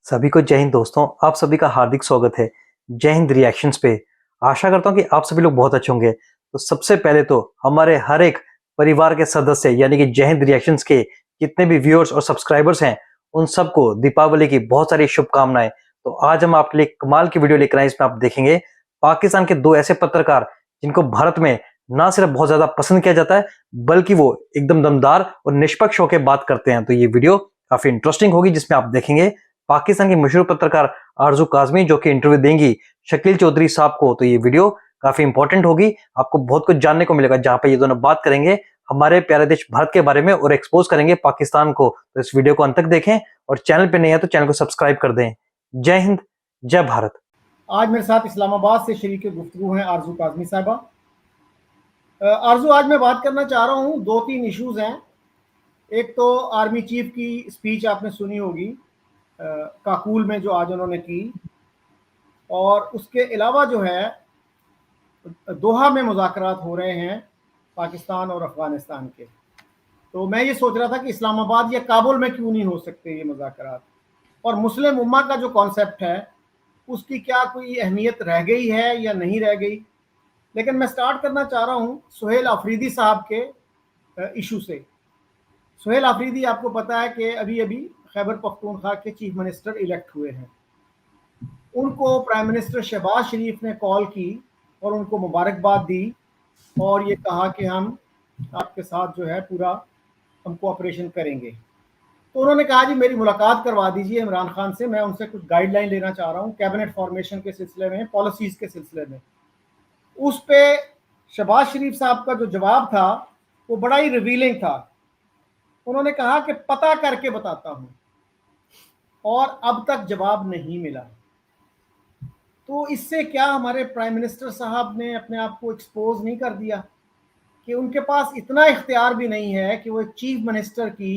सभी को जय हिंद दोस्तों, आप सभी का हार्दिक स्वागत है जय हिंद रिएक्शंस पे। आशा करता हूँ कि आप सभी लोग बहुत अच्छे होंगे। तो सबसे पहले तो हमारे हर एक परिवार के सदस्य यानी कि जय हिंद रिएक्शंस के जितने भी व्यूअर्स और सब्सक्राइबर्स हैं उन सबको दीपावली की बहुत सारी शुभकामनाएं। तो आज हम आपके लिए कमाल की वीडियो लेकर आए। इसमें आप देखेंगे पाकिस्तान के दो ऐसे पत्रकार जिनको भारत में ना सिर्फ बहुत ज्यादा पसंद किया जाता है बल्कि वो एकदम दमदार और निष्पक्ष होकर बात करते हैं। तो ये वीडियो काफी इंटरेस्टिंग होगी जिसमें आप देखेंगे पाकिस्तान की मशहूर पत्रकार आरजू काजमी जो कि इंटरव्यू देंगी शकील चौधरी साहब को। तो ये वीडियो काफी इंपॉर्टेंट होगी, आपको बहुत कुछ जानने को मिलेगा जहां पे ये दोनों बात करेंगे हमारे प्यारे देश भारत के बारे में और एक्सपोज करेंगे पाकिस्तान को। तो इस वीडियो को अंत तक देखें और चैनल पे नहीं है तो चैनल को सब्सक्राइब कर दें। जय हिंद, जय भारत। आज मेरे साथ इस्लामाबाद से शरीक गुफ्तगू हैं आरजू काजमी साहबा। आरजू, आज मैं बात करना चाह रहा हूँ, दो तीन इश्यूज हैं। एक तो आर्मी चीफ की स्पीच आपने सुनी होगी काकूल में जो आज उन्होंने की, और उसके अलावा जो है दोहा में मुज़ाकरात हो रहे हैं पाकिस्तान और अफ़गानिस्तान के। तो मैं ये सोच रहा था कि इस्लामाबाद या काबुल में क्यों नहीं हो सकते ये मुज़ाकरात, और मुस्लिम उम्मा का जो कॉन्सेप्ट है उसकी क्या कोई अहमियत रह गई है या नहीं रह गई। लेकिन मैं स्टार्ट करना चाह रहा हूँ सुहेल आफरीदी साहब के इशू से। सुहेल आफरीदी, आपको पता है कि अभी अभी खैबर पख्तूनख्वा के चीफ मिनिस्टर इलेक्ट हुए हैं। उनको प्राइम मिनिस्टर शहबाज शरीफ ने कॉल की और उनको मुबारकबाद दी और ये कहा कि हम आपके साथ जो है पूरा हम कोऑपरेशन करेंगे। तो उन्होंने कहा जी मेरी मुलाकात करवा दीजिए इमरान खान से, मैं उनसे कुछ गाइडलाइन लेना चाह रहा हूँ कैबिनेट फॉर्मेशन के सिलसिले में, पॉलिसीज़ के सिलसिले में। उस पे शहबाज शरीफ साहब का जो जवाब था वो बड़ा ही रिवीलिंग था। उन्होंने कहा कि पता करके बताता हूँ, और अब तक जवाब नहीं मिला। तो इससे क्या हमारे प्राइम मिनिस्टर साहब ने अपने आप को एक्सपोज नहीं कर दिया कि उनके पास इतना इख्तियार भी नहीं है कि वो चीफ मिनिस्टर की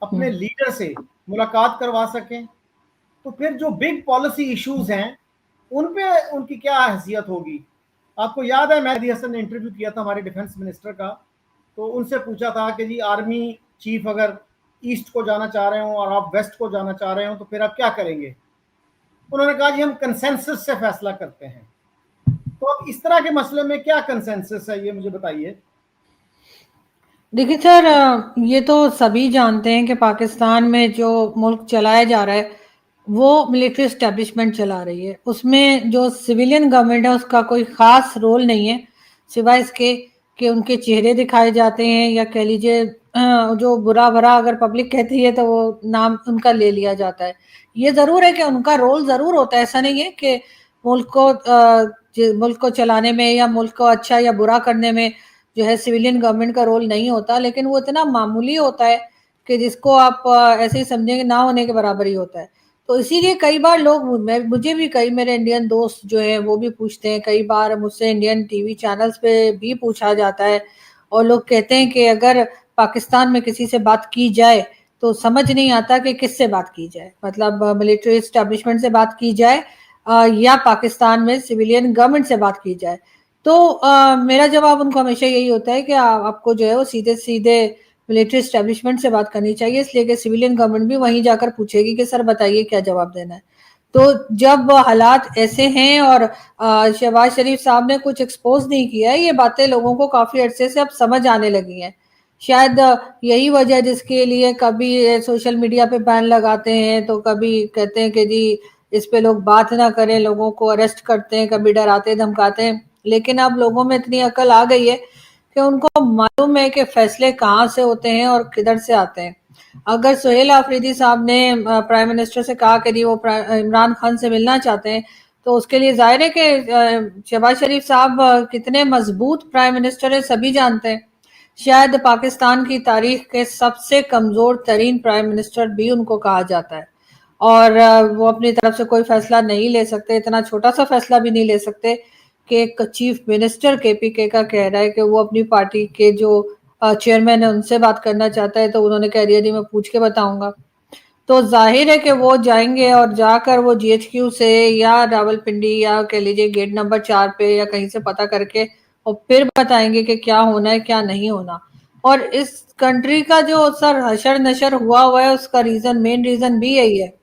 अपने लीडर से मुलाकात करवा सकें? तो फिर जो बिग पॉलिसी इश्यूज हैं उन पे उनकी क्या हैसियत होगी? आपको याद है मेहदी हसन ने इंटरव्यू किया था हमारे डिफेंस मिनिस्टर का, तो उनसे पूछा था कि जी आर्मी चीफ अगर ईस्ट को जाना चाह रहे हो और आप वेस्ट को जाना चाह रहे हो तो फिर आप क्या करेंगे? उन्होंने कहा जी हम कंसेंसस से फैसला करते हैं। तो अब इस तरह के मसले में क्या कंसेंसस है, ये मुझे बताइए। देखिए सर, ये तो सभी जानते हैं कि पाकिस्तान में जो मुल्क चलाया जा रहा है वो मिलिट्री एस्टेब्लिशमेंट चला रही है। उसमें जो सिविलियन गवर्नमेंट है उसका कोई ख़ास रोल नहीं है, सिवाय इसके कि उनके चेहरे दिखाए जाते हैं, या कह लीजिए जो बुरा भरा अगर पब्लिक कहती है तो वो नाम उनका ले लिया जाता है। ये ज़रूर है कि उनका रोल ज़रूर होता है, ऐसा नहीं है कि मुल्क को चलाने में या मुल्क को अच्छा या बुरा करने में जो है सिविलियन गवर्नमेंट का रोल नहीं होता, लेकिन वो इतना मामूली होता है कि जिसको आप ऐसे ही समझेंगे ना होने के बराबर ही होता है। तो इसीलिए कई बार लोग मुझे भी कई मेरे इंडियन दोस्त जो हैं वो भी पूछते हैं, कई बार मुझसे इंडियन टीवी चैनल्स पे भी पूछा जाता है, और लोग कहते हैं कि अगर पाकिस्तान में किसी से बात की जाए तो समझ नहीं आता कि किससे बात की जाए, मतलब मिलिट्री एस्टेब्लिशमेंट से बात की जाए या पाकिस्तान में सिविलियन गवर्नमेंट से बात की जाए। तो मेरा जवाब उनको हमेशा यही होता है कि आपको जो है वो सीधे सीधे मिलिट्री एस्टेब्लिशमेंट से बात करनी चाहिए, इसलिए कि सिविलियन गवर्नमेंट भी वहीं जाकर पूछेगी कि सर बताइए क्या जवाब देना है। तो जब हालात ऐसे हैं और शहबाज शरीफ साहब ने कुछ एक्सपोज नहीं किया है, ये बातें लोगों को काफ़ी अरसे से अब समझ आने लगी हैं। शायद यही वजह जिसके लिए कभी सोशल मीडिया पे बैन लगाते हैं, तो कभी कहते हैं कि जी इस पे लोग बात ना करें, लोगों को अरेस्ट करते हैं, कभी डराते धमकाते हैं। लेकिन अब लोगों में इतनी अकल आ गई है कि उनको मालूम है कि फैसले कहाँ से होते हैं और किधर से आते हैं। अगर सुहेल आफरीदी साहब ने प्राइम मिनिस्टर से कहा कि वो इमरान खान से मिलना चाहते हैं, तो उसके लिए जाहिर है कि शहबाज शरीफ साहब कितने मजबूत प्राइम मिनिस्टर है सभी जानते हैं। शायद पाकिस्तान की तारीख के सबसे कमज़ोर तरीन प्राइम मिनिस्टर भी उनको कहा जाता है, और वो अपनी तरफ से कोई फैसला नहीं ले सकते, इतना छोटा सा फैसला भी नहीं ले सकते कि एक चीफ मिनिस्टर केपीके का कह रहा है कि वो अपनी पार्टी के जो चेयरमैन है उनसे बात करना चाहता है, तो उन्होंने कह दिया जी मैं पूछ के बताऊंगा। तो जाहिर है कि वो जाएंगे और जाकर वो जीएचक्यू से या रावलपिंडी या कह लीजिए गेट नंबर 4 पे या कहीं से पता करके और फिर बताएंगे कि क्या होना है क्या नहीं होना। और इस कंट्री का जो सर हशर नशर हुआ है उसका रीजन, मेन रीजन भी यही है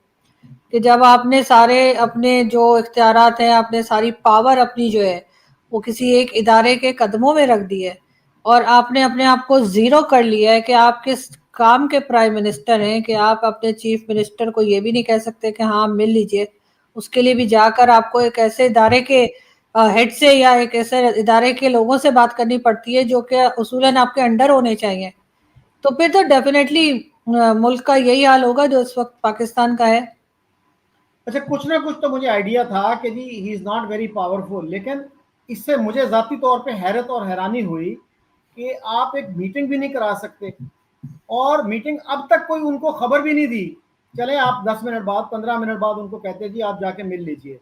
کہ جب آپ نے سارے اپنے جو اختیارات ہیں، آپ نے ساری پاور اپنی جو ہے وہ کسی ایک ادارے کے قدموں میں رکھ دی ہے اور آپ نے اپنے آپ کو زیرو کر لیا ہے کہ آپ کس کام کے پرائم منسٹر ہیں، کہ آپ اپنے چیف منسٹر کو یہ بھی نہیں کہہ سکتے کہ ہاں مل لیجئے، اس کے لیے بھی جا کر آپ کو ایک ایسے ادارے کے ہیڈ سے یا ایک ایسے ادارے کے لوگوں سے بات کرنی پڑتی ہے جو کہ اصولاً آپ کے انڈر ہونے چاہیے. تو پھر تو ڈیفینیٹلی ملک کا یہی حال ہوگا جو اس وقت پاکستان کا ہے. اچھا، کچھ نہ کچھ تو مجھے آئیڈیا تھا کہ جی ہی از ناٹ ویری پاورفل، لیکن اس سے مجھے ذاتی طور پہ حیرت اور حیرانی ہوئی کہ آپ ایک میٹنگ بھی نہیں کرا سکتے، اور میٹنگ اب تک کوئی ان کو خبر بھی نہیں دی. چلیں آپ 10 منٹ بعد 15 منٹ بعد ان کو کہتے جی آپ جا کے مل لیجئے.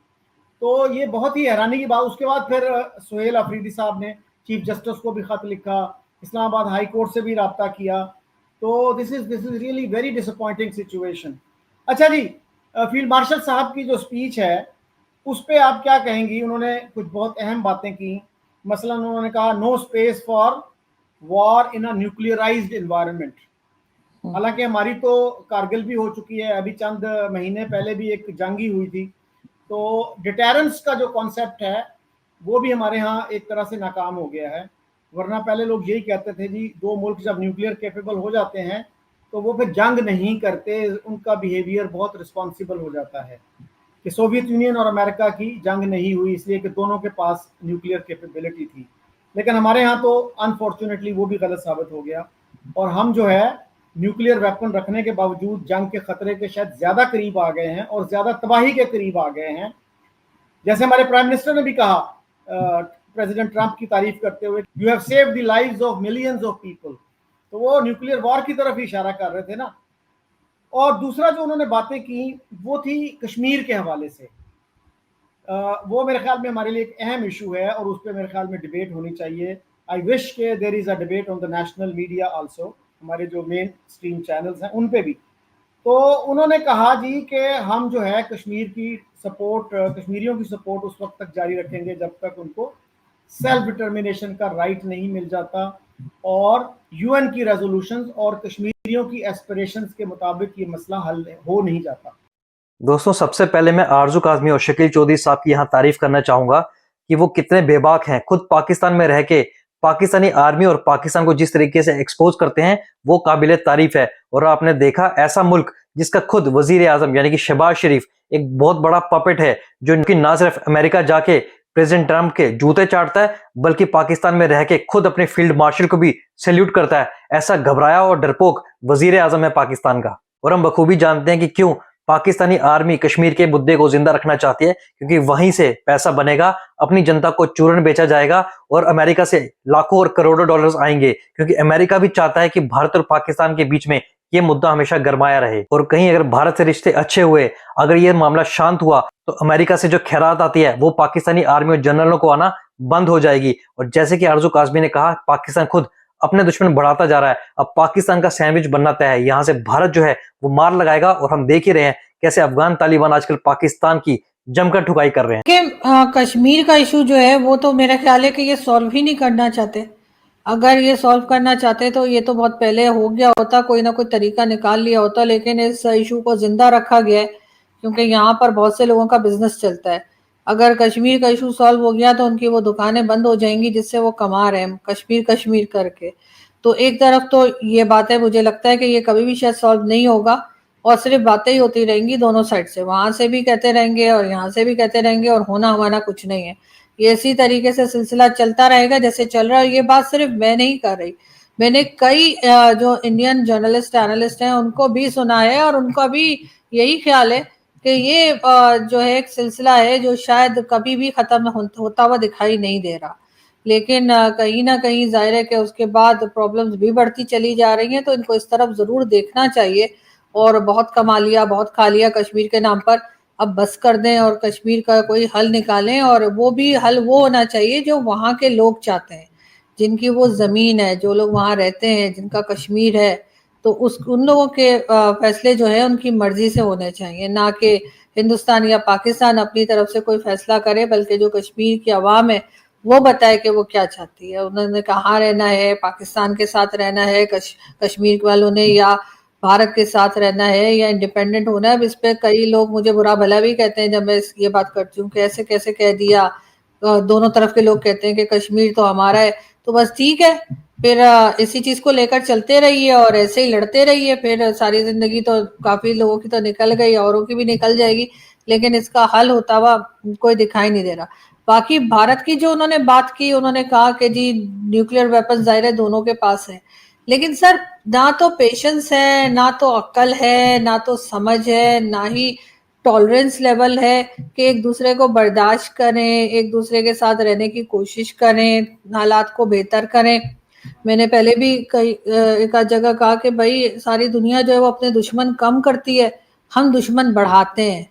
تو یہ بہت ہی حیرانی کی بات. اس کے بعد پھر سہیل آفریدی صاحب نے چیف جسٹس کو بھی خط لکھا، اسلام آباد ہائی کورٹ سے بھی رابطہ کیا. تو this is really very disappointing situation. اچھا جی، فیلڈ مارشل صاحب کی جو اسپیچ ہے اس پہ آپ کیا کہیں گی؟ انہوں نے کچھ بہت اہم باتیں کی. مثلا انہوں نے کہا no space for war in a nuclearized environment. حالانکہ ہماری تو کارگل بھی ہو چکی ہے، ابھی چند مہینے پہلے بھی ایک جنگ ہی ہوئی تھی. تو ڈیٹیرنس کا جو کانسیپٹ ہے وہ بھی ہمارے ہاں ایک طرح سے ناکام ہو گیا ہے. ورنہ پہلے لوگ یہی کہتے تھے جی دو ملک جب نیوکلیئر کیپیبل ہو جاتے ہیں تو وہ پھر جنگ نہیں کرتے، ان کا بیہیویئر بہت رسپانسیبل ہو جاتا ہے. کہ سوویت یونین اور امریکہ کی جنگ نہیں ہوئی اس لیے کہ دونوں کے پاس نیوکلیئر کیپیبلٹی تھی. لیکن ہمارے ہاں تو انفارچونیٹلی وہ بھی غلط ثابت ہو گیا، اور ہم جو ہے نیوکلیئر ویپن رکھنے کے باوجود جنگ کے خطرے کے شاید زیادہ قریب آ گئے ہیں اور زیادہ تباہی کے قریب آ گئے ہیں. جیسے ہمارے پرائم منسٹر نے بھی کہا پریزیڈنٹ ٹرمپ کی تعریف کرتے ہوئے، you have saved the lives of millions of people. تو وہ نیوکلیئر وار کی طرف ہی اشارہ کر رہے تھے نا. اور دوسرا جو انہوں نے باتیں کی وہ تھی کشمیر کے حوالے سے. وہ میرے خیال میں ہمارے لیے ایک اہم ایشو ہے اور اس پہ میرے خیال میں ڈبیٹ ہونی چاہیے. آئی وش کہ there is a debate on the national media also, ہمارے جو مین اسٹریم چینلز ہیں ان پہ بھی. تو انہوں نے کہا جی کہ ہم جو ہے کشمیر کی سپورٹ، کشمیریوں کی سپورٹ اس وقت تک جاری رکھیں گے جب تک ان کو سیلف ڈٹرمنیشن کا رائٹ نہیں مل جاتا اور یو این کی ریزولوشنز اور کشمیریوں کی ایسپریشنز کے مطابق یہ مسئلہ حل ہو نہیں جاتا. دوستوں، سب سے پہلے میں آرزو کاظمی اور شکیل چودھری صاحب کی یہاں تعریف کرنا چاہوں گا کہ وہ کتنے بے باک ہیں. خود پاکستان میں رہ کے پاکستانی آرمی اور پاکستان کو جس طریقے سے ایکسپوز کرتے ہیں وہ قابل تعریف ہے. اور آپ نے دیکھا ایسا ملک جس کا خود وزیر اعظم یعنی کہ شہباز شریف ایک بہت بڑا پپٹ ہے، جو نہ صرف امریکہ جا کے پریزیڈنٹ ٹرمپ کے جوتے چاٹتا ہے بلکہ پاکستان میں رہ کے خود اپنے فیلڈ مارشل کو بھی سیلیوٹ کرتا ہے. ایسا گھبرایا اور ڈرپوک وزیر اعظم ہے پاکستان کا. اور ہم بخوبی جانتے ہیں کہ کیوں پاکستانی آرمی کشمیر کے مدعے کو زندہ رکھنا چاہتی ہے، کیونکہ وہیں سے پیسہ بنے گا، اپنی جنتا کو چورن بیچا جائے گا اور امریکہ سے لاکھوں اور کروڑوں ڈالرز آئیں گے، کیونکہ امریکہ بھی چاہتا ہے کہ بھارت اور پاکستان کے بیچ میں یہ مدعا ہمیشہ گرمایا رہے. اور کہیں اگر بھارت سے رشتے اچھے ہوئے، اگر یہ معاملہ شانت ہوا تو امریکہ سے جو خیرات آتی ہے وہ پاکستانی آرمی اور جنرلوں کو آنا بند ہو جائے گی. اور جیسے کہ آرزو کاظمی نے کہا، پاکستان خود اپنے دشمن بڑھاتا جا رہا ہے. اب پاکستان کا سینڈوچ بننا طے ہے، یہاں سے بھارت جو ہے وہ مار لگائے گا. اور ہم دیکھ ہی رہے ہیں کیسے افغان طالبان آج کل پاکستان کی جم کر ٹھکائی کر رہے ہیں. کہ کشمیر کا ایشو جو ہے وہ تو میرا خیال ہے کہ یہ سولو ہی نہیں کرنا چاہتے. اگر یہ سولو کرنا چاہتے تو یہ تو بہت پہلے ہو گیا ہوتا، کوئی نہ کوئی طریقہ نکال لیا ہوتا. لیکن اس ایشو کو زندہ رکھا گیا ہے کیونکہ یہاں پر بہت سے لوگوں کا بزنس چلتا ہے. اگر کشمیر کا ایشو سولو ہو گیا تو ان کی وہ دکانیں بند ہو جائیں گی جس سے وہ کما رہے ہیں کشمیر کر کے. تو ایک طرف تو یہ بات ہے، مجھے لگتا ہے کہ یہ کبھی بھی شاید سولو نہیں ہوگا اور صرف باتیں ہی ہوتی رہیں گی دونوں سائڈ سے، وہاں سے بھی کہتے رہیں گے اور یہاں سے بھی کہتے رہیں گے، اور ہونا ہمارا کچھ نہیں ہے. یہ اسی طریقے سے سلسلہ چلتا رہے گا جیسے چل رہا ہے. یہ بات صرف میں نہیں کر رہی، میں نے کئی جو انڈین جرنلسٹ اینالسٹ ہیں ان کو بھی سنا ہے اور ان کا بھی یہی خیال ہے کہ یہ جو ہے ایک سلسلہ ہے جو شاید کبھی بھی ختم ہوتا ہوا دکھائی نہیں دے رہا. لیکن کہیں نہ کہیں ظاہر ہے کہ اس کے بعد پرابلمز بھی بڑھتی چلی جا رہی ہیں، تو ان کو اس طرف ضرور دیکھنا چاہیے. اور بہت کما لیا، بہت کھا لیا کشمیر کے نام پر، اب بس کر دیں اور کشمیر کا کوئی حل نکالیں. اور وہ بھی حل وہ ہونا چاہیے جو وہاں کے لوگ چاہتے ہیں، جن کی وہ زمین ہے، جو لوگ وہاں رہتے ہیں، جن کا کشمیر ہے. تو ان لوگوں کے فیصلے جو ہیں ان کی مرضی سے ہونے چاہیے، نہ کہ ہندوستان یا پاکستان اپنی طرف سے کوئی فیصلہ کرے، بلکہ جو کشمیر کی عوام ہے وہ بتائے کہ وہ کیا چاہتی ہے. انہوں نے کہاں رہنا ہے، پاکستان کے ساتھ رہنا ہے کشمیر والوں نے، یا भारत के साथ रहना है या इंडिपेंडेंट होना है। अब इस पे कई लोग मुझे बुरा भला भी कहते हैं जब मैं ये बात करती हूँ कि ऐसे कैसे कह दिया। दोनों तरफ के लोग कहते हैं कि कश्मीर तो हमारा है, तो बस ठीक है, फिर इसी चीज को लेकर चलते रहिए और ऐसे ही लड़ते रहिए, फिर सारी जिंदगी तो काफी लोगों की तो निकल गई, औरों की भी निकल जाएगी, लेकिन इसका हल होता हुआ कोई दिखाई नहीं दे रहा। बाकी भारत की जो उन्होंने बात की, उन्होंने कहा कि जी न्यूक्लियर वेपन जाहिर है दोनों के पास है, लेकिन सर ना तो पेशेंस है, ना तो अक्ल है, ना तो समझ है, ना ही टॉलरेंस लेवल है कि एक दूसरे को बर्दाश्त करें, एक दूसरे के साथ रहने की कोशिश करें, हालात को बेहतर करें। मैंने पहले भी कई एक आध जगह कहा कि भाई सारी दुनिया जो है वो अपने दुश्मन कम करती है, हम दुश्मन बढ़ाते हैं।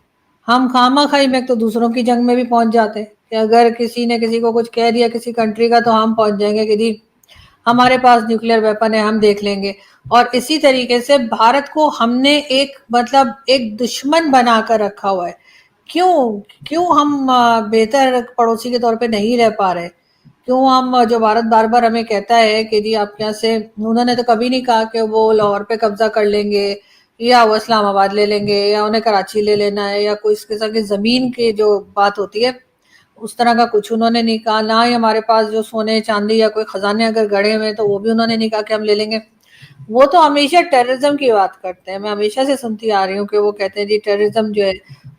हम खामा-खाई में तो दूसरों की जंग में भी पहुंच जाते हैं कि अगर किसी ने किसी को कुछ कह दिया किसी कंट्री का, तो हम पहुंच जाएंगे कि जी हमारे पास न्यूक्लियर वेपन है, हम देख लेंगे। और इसी तरीके से भारत को हमने एक मतलब एक दुश्मन बनाकर रखा हुआ है। क्यों हम बेहतर पड़ोसी के तौर पे नहीं रह पा रहे? क्यों हम जो भारत बार बार हमें कहता है कि जी आप यहाँ से, उन्होंने तो कभी नहीं कहा कि वो लाहौर पे कब्जा कर लेंगे या वो इस्लामाबाद ले लेंगे या उन्हें कराची ले लेना है या कोई इस किस्म की जमीन की जो बात होती है उस तरह का कुछ उन्होंने नहीं कहा। ना ही हमारे पास जो सोने चांदी या कोई खजाने अगर गड़े हुए तो वो भी उन्होंने नहीं कहा कि हम ले लेंगे। वो तो हमेशा टेररिज्म की बात करते हैं। मैं हमेशा से सुनती आ रही हूँ कि वो कहते हैं जी टेररिज्म जो है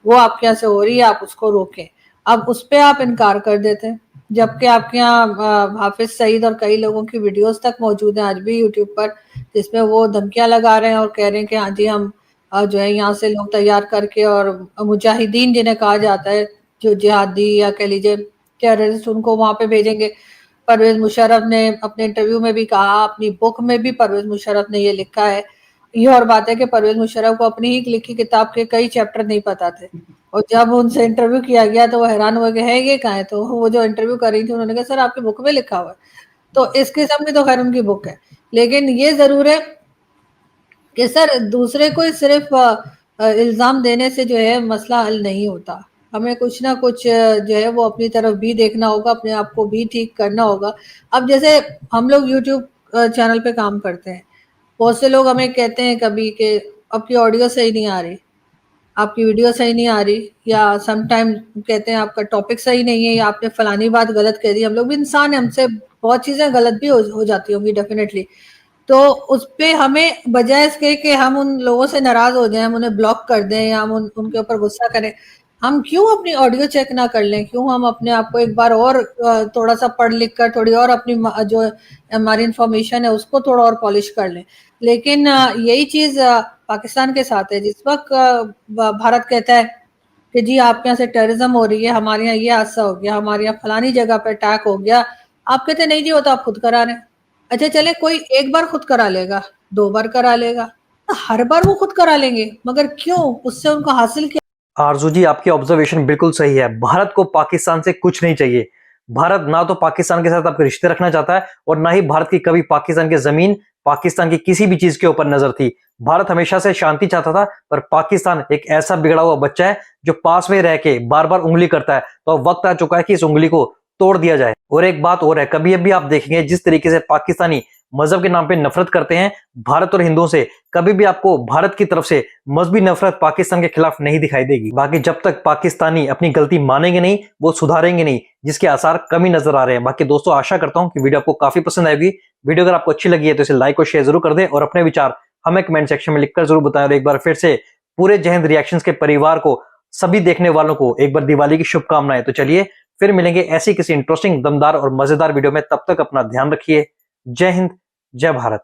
वो आपके यहाँ से हो रही है, आप उसको रोकें। अब उस पर आप इनकार कर देते हैं, जबकि आपके यहाँ हाफिज सईद और कई लोगों की वीडियोस तक मौजूद हैं आज भी यूट्यूब पर, जिसमें वो धमकियां लगा रहे हैं और कह रहे हैं कि हाँ जी हम जो है यहाँ से लोग तैयार करके और मुजाहिदीन जिन्हें कहा जाता है, जो जिहादी या कह लीजिए टेररिस्ट, उनको वहां पे भेजेंगे। परवेज मुशर्रफ ने अपने इंटरव्यू में भी कहा, अपनी बुक में भी परवेज मुशर्रफ ने ये लिखा है। ये और बात है कि परवेज मुशर्रफ को अपनी ही लिखी किताब के कई चैप्टर नहीं पता थे, और जब उनसे इंटरव्यू किया गया तो वो हैरान हुए कि है ये कहाँ है। तो वो जो इंटरव्यू कर रही थी उन्होंने कहा सर आपकी बुक में लिखा हुआ है। तो इस किस्म की तो खैर उनकी बुक है, लेकिन ये जरूर है कि सर दूसरे को सिर्फ इल्जाम देने से जो है मसला हल नहीं होता। हमें कुछ ना कुछ जो है वो अपनी तरफ भी देखना होगा, अपने आप को भी ठीक करना होगा। अब जैसे हम लोग यूट्यूब चैनल पे काम करते हैं, बहुत से लोग हमें कहते हैं कभी कि आपकी ऑडियो सही नहीं आ रही, आपकी वीडियो सही नहीं आ रही, या सम टाइम कहते हैं आपका टॉपिक सही नहीं है, या आपने फलानी बात गलत कह दी। हम लोग भी इंसान हैं, हमसे बहुत चीज़ें गलत भी हो जाती होंगी डेफिनेटली। तो उस पे हमें बजाय इसके कि हम उन लोगों से नाराज हो जाएं, हम उन्हें ब्लॉक कर दें या हम उनके ऊपर गुस्सा करें, हम क्यों अपनी ऑडियो चेक ना कर लें? क्यों हम अपने आप को एक बार और थोड़ा सा पढ़ लिख कर थोड़ी और अपनी जो हमारी इंफॉर्मेशन है उसको थोड़ा और पॉलिश कर लें। लेकिन यही चीज़ पाकिस्तान के साथ है। जिस वक्त भारत कहता है कि जी आपके यहाँ से टेररिज्म हो रही है, हमारे यहाँ ये हादसा हो गया, हमारे यहाँ फलानी जगह पे अटैक हो गया, आप कहते नहीं जी वो तो आप खुद करा रहे हैं। अच्छा चले कोई एक बार खुद करा लेगा, 2 बार करा लेगा, तो हर बार वो खुद करा लेंगे, मगर क्यों? उससे उनको हासिल क्या? आरजू जी आपकी ऑब्जर्वेशन बिल्कुल सही है। भारत को पाकिस्तान से कुछ नहीं चाहिए। भारत ना तो पाकिस्तान के साथ आपके रिश्ते रखना चाहता है और ना ही भारत की कभी पाकिस्तान की जमीन, पाकिस्तान की किसी भी चीज के ऊपर नजर थी। भारत हमेशा से शांति चाहता था, पर पाकिस्तान एक ऐसा बिगड़ा हुआ बच्चा है जो पास में रह के बार बार उंगली करता है। तो अब वक्त आ चुका है कि इस उंगली को तोड़ दिया जाए। और एक बात और है, कभी अभी आप देखेंगे जिस तरीके से पाकिस्तानी मजहब के नाम पे नफरत करते हैं भारत और हिंदुओं से, कभी भी आपको भारत की तरफ से मजहबी नफरत पाकिस्तान के खिलाफ नहीं दिखाई देगी। बाकी जब तक पाकिस्तानी अपनी गलती मानेंगे नहीं, वो सुधारेंगे नहीं, जिसके आसार कमी नजर आ रहे हैं। बाकी दोस्तों आशा करता हूं कि वीडियो आपको काफी पसंद आएगी। वीडियो अगर आपको अच्छी लगी है तो इसे लाइक और शेयर जरूर कर दें और अपने विचार हमें कमेंट सेक्शन में लिखकर जरूर बताएं। और एक बार फिर से पूरे जय हिंद रिएक्शंस के परिवार को, सभी देखने वालों को एक बार दिवाली की शुभकामनाएं। तो चलिए फिर मिलेंगे ऐसी किसी इंटरेस्टिंग, दमदार और मजेदार वीडियो में। तब तक अपना ध्यान रखिए। जय हिंद, जय भारत।